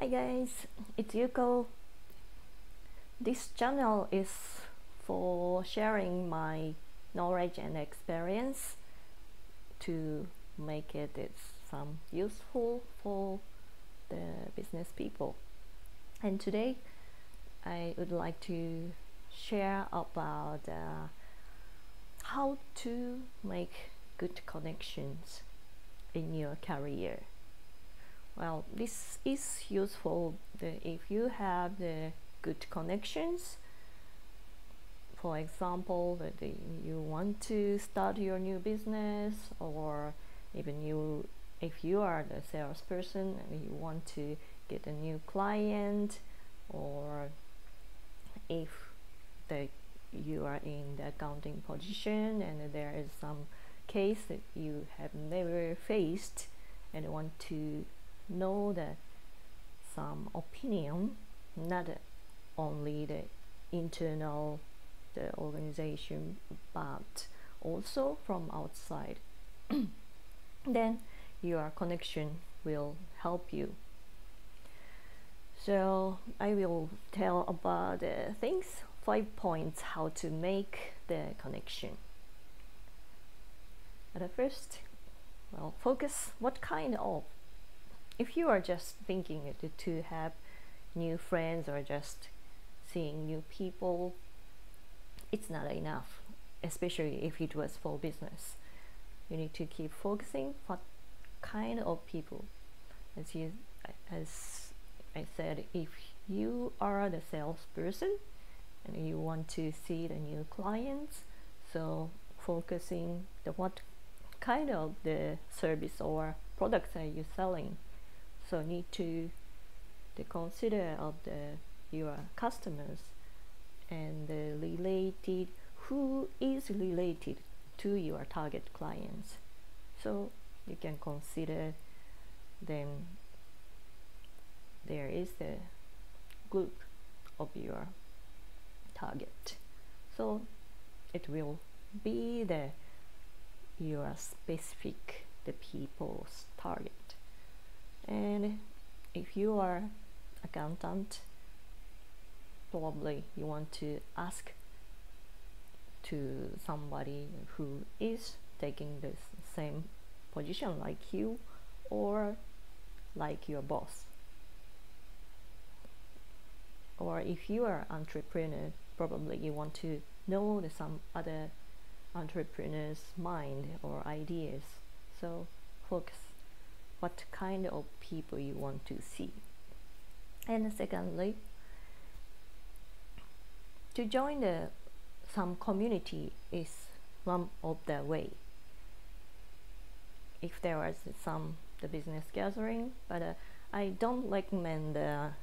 Hi guys, it's Yuko. This channel is for sharing my knowledge and experience to make it some useful for the business people. And today I would like to share about how to make good connections in your career. Well, this is useful if you have the good connections. For example, that you want to start your new business, or even if you are the salesperson and you want to get a new client, or if you are in the accounting position and there is some case that you have never faced and want to know that some opinion, not only the internal the organization but also from outside, then your connection will help you. So I will tell about the things, 5 points how to make the connection. At first, well, focus what kind of. If you are just thinking to have new friends or just seeing new people, it's not enough, especially if it was for business. You need to keep focusing what kind of people. As I said, if you are the salesperson and you want to see the new clients, so focusing the what kind of the service or products are you selling. So need to consider of your customers and who is related to your target clients. So you can consider them. There is the group of your target. So it will be your specific the people's target. And if you are accountant, probably you want to ask to somebody who is taking the same position like you or like your boss. Or if you are entrepreneur, probably you want to know some other entrepreneur's mind or ideas. So focus what kind of people you want to see. And secondly, to join some community is one of the way. If there was the business gathering, but I don't recommend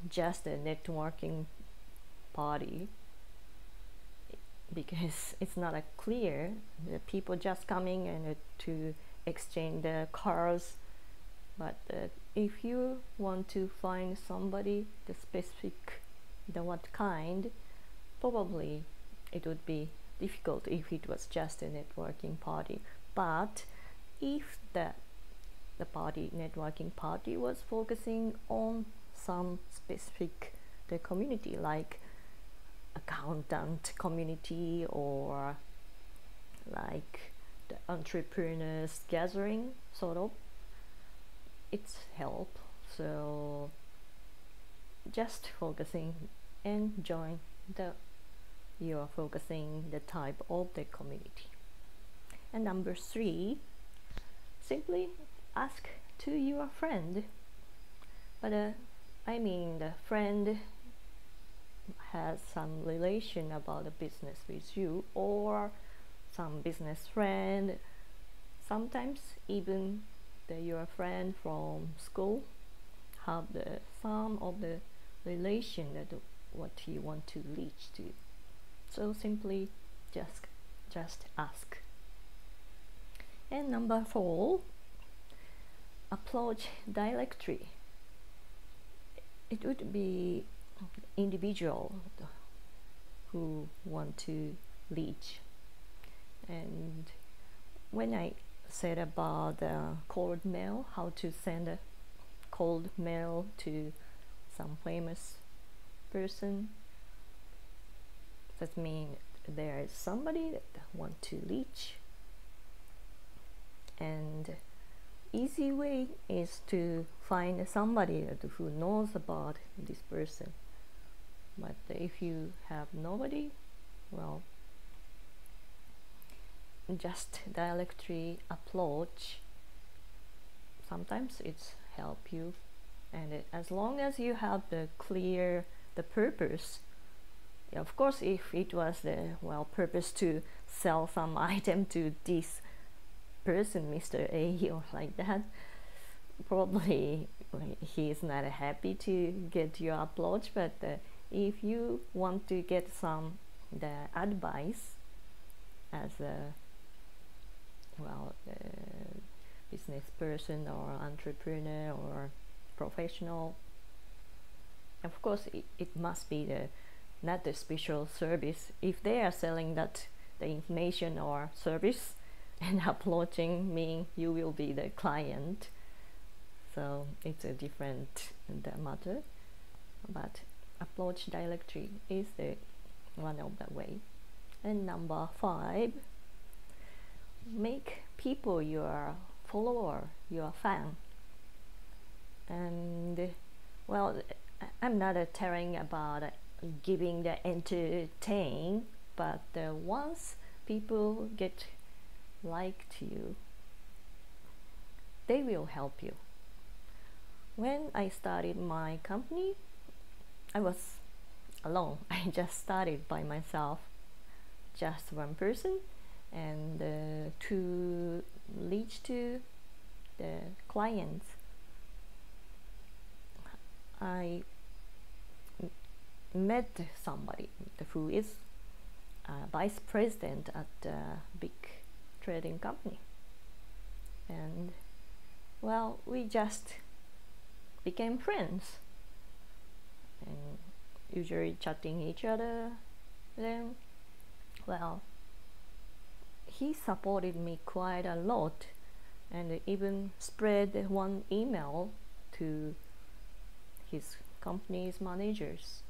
just a networking party, because it's not clear the people just coming and to exchange the cards. But if you want to find somebody the specific what kind, probably it would be difficult if it was just a networking party. But if the networking party was focusing on some specific the community, like accountant community or like the entrepreneurs gathering, sort of, it's help. So just focusing and join you are focusing the type of the community. And number 3, simply ask to your friend. But I mean the friend has some relation about the business with you, or some business friend, sometimes even your friend from school have some of the relation that what you want to reach to. So simply just ask. And number 4, approach directly. It would be individual who want to reach. And when I said about cold mail, how to send a cold mail to some famous person. That means there is somebody that want to reach, and easy way is to find somebody who knows about this person. But if you have nobody, well, just directly approach. Sometimes it's help you, and as long as you have the clear the purpose. Of course, if it was the purpose to sell some item to this person, Mr. A, or like that, probably he is not happy to get your approach. But if you want to get some the advice as a business person or entrepreneur or professional, of course it must be not the special service. If they are selling that the information or service and approaching me, you will be the client, so it's a different matter. But approach directly is the one of the way. And number 5, make people your follower, your fan. And I'm not telling about giving the entertain, but once people get liked you, they will help you. When I started my company, I was alone. I just started by myself, just one person, and to reach to the clients, I met somebody who is a vice president at a big trading company, and we just became friends and usually chatting each other. Then he supported me quite a lot, and even spread one email to his company's managers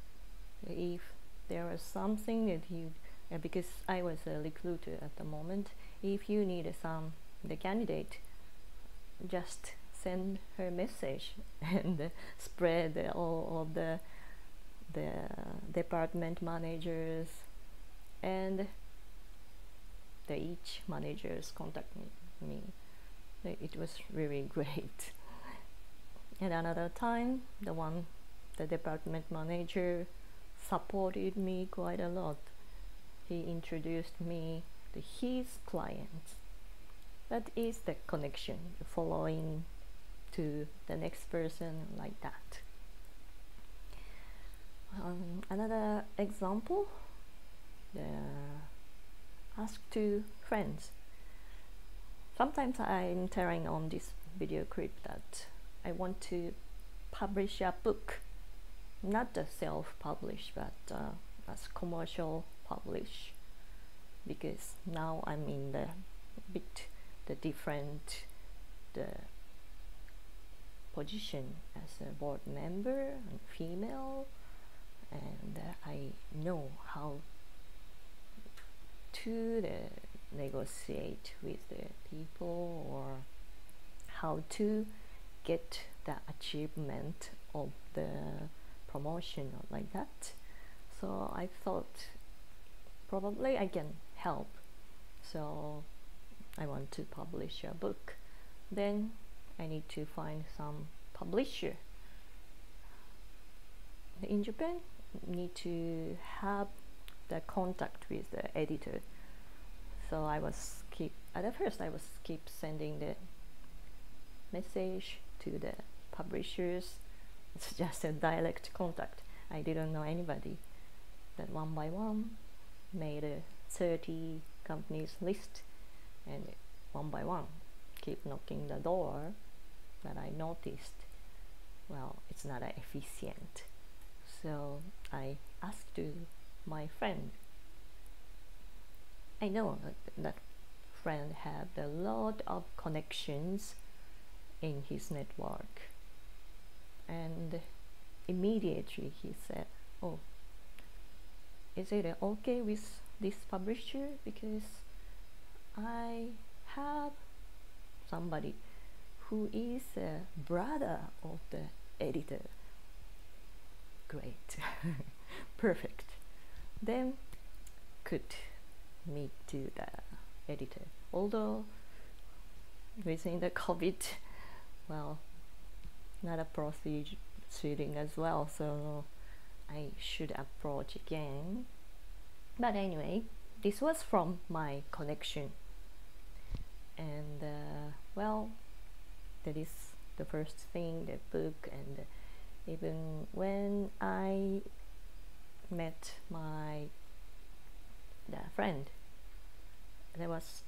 if there was something that because I was a recruiter at the moment, if you need the candidate, just send her message and spread all of the department managers, and each managers contact me. It was really great. And another time, the department manager supported me quite a lot. He introduced me to his clients. That is the connection, following to the next person, like that. Another example, ask to friends. Sometimes I'm telling on this video clip that I want to publish a book, not a self-publish, but as commercial publish, because now I'm in the different position as a board member and female, and I know how to negotiate with the people, or how to get the achievement of the promotion or like that. So I thought probably I can help, so I want to publish a book. Then I need to find some publisher. In Japan, need to have the contact with the editor. So at first I was keep sending the message to the publishers. It's just a direct contact. I didn't know anybody. Then one by one made a 30 companies list, and one by one keep knocking the door. That I noticed, it's not efficient. So I asked to my friend. I know that friend had a lot of connections in his network, and immediately he said, oh, is it okay with this publisher, because I have somebody who is a brother of the editor. Great. Perfect. Then could meet to the editor. Although within the COVID, well, not a proceeding as well, so I should approach again. But anyway, this was from my connection, and well, that is the first thing, the book. And even when I met the friend, there was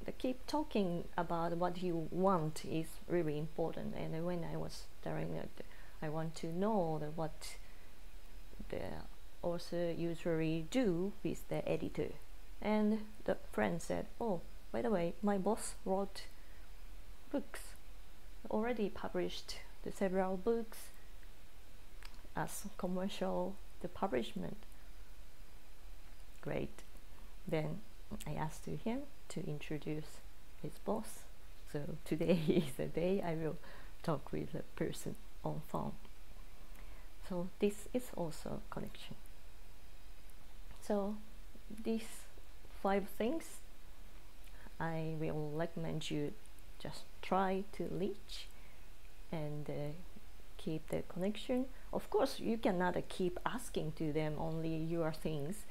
the keep talking about what you want is really important. And when I was telling that I want to know what the author usually do with the editor, and the friend said, oh, by the way, my boss wrote books, already published the several books as commercial the publishment. Great. Then I asked him to introduce his boss. So today is the day I will talk with a person on phone. So this is also connection. So these 5 things I will recommend you just try to reach and keep the connection. Of course, you cannot keep asking to them only your things.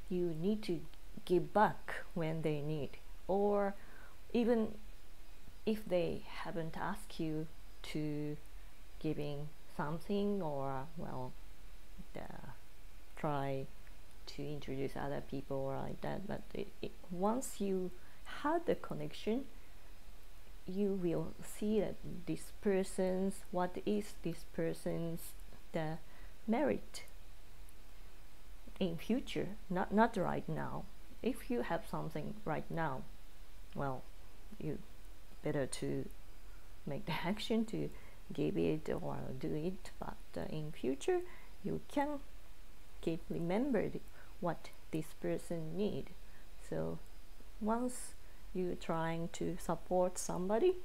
You need to give back when they need, or even if they haven't asked you to giving something, or well, try to introduce other people or like that. But once you have the connection, you will see that what is this person's the merit in future, not right now. If you have something right now, well, you better to make the action to give it or do it. But in future, you can keep remembered what this person need. So once you trying to support somebody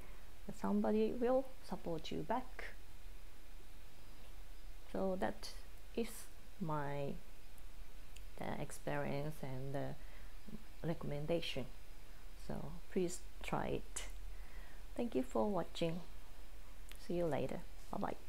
will support you back. So that is my experience and recommendation. So please try it. Thank you for watching. See you later. Bye bye.